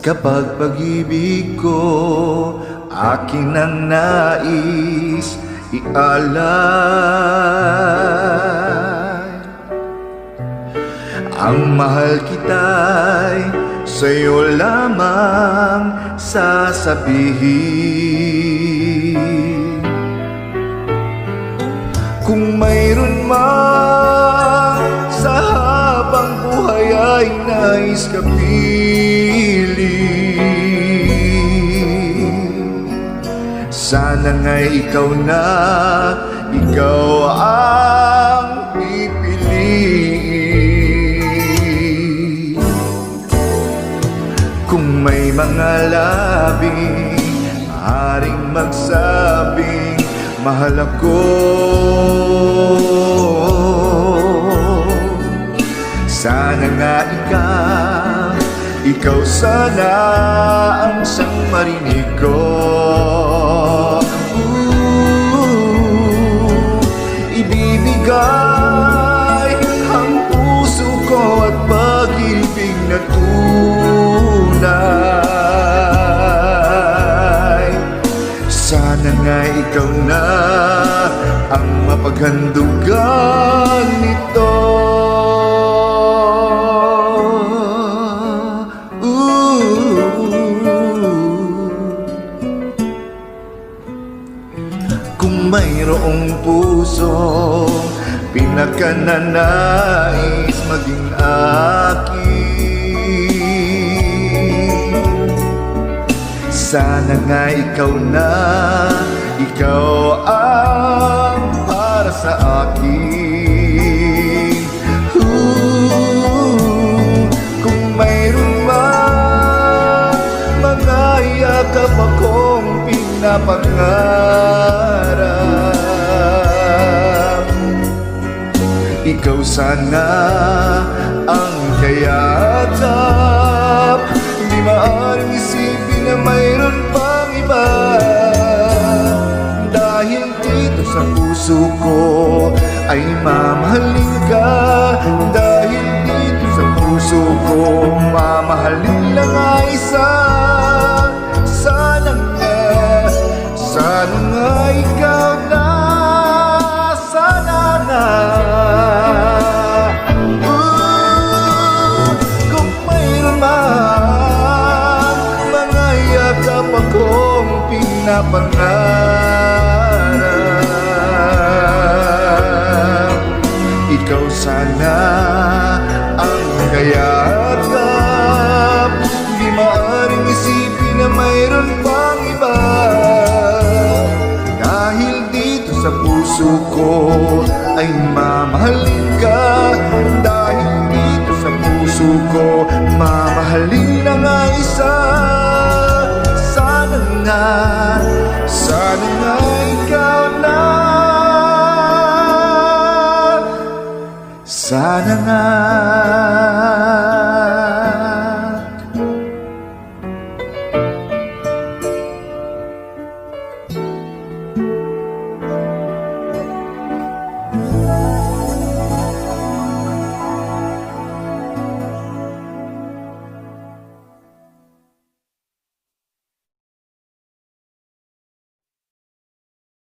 Kapag pag-ibig ko akin ang nais ialay, ang mahal kita'y sa'yo lamang sasabihin. Kung mayroon man sa habang buhay ay nais ka piliin, sana nga'y ikaw na, ikaw ang pipiliin. Kung may mga labing maaaring magsabing mahal ako, sana nga ikaw sana ang siyang marinig ko. Ibibigay ang puso ko at pag-ibig na tunay. Sana nga ikaw na ang mapaghandugan nito. Kung mayroong puso pinakananais maging akin, sana nga ikaw na, ikaw ang para sa akin. Kung mayroon man mga yakap akong pinapangarap, ikaw sana ang kayakap. Di maaaring isipin na mayroon pang iba, dahil dito sa puso ko ay mamahalin ka. Dahil dito sa puso ko mamahalin lang ang isa. Sana nga ikaw na, sana nga. Kung mayroon man mga yakap akong pinapangarap, ikaw sana ang kayakap. Di maaaring isipin na mayroon pang iba, dahil dito sa puso ko ay mamahalin ka. Dahil dito sa puso ko mamahalin na nga isa. Sana nga ikaw na, sana nga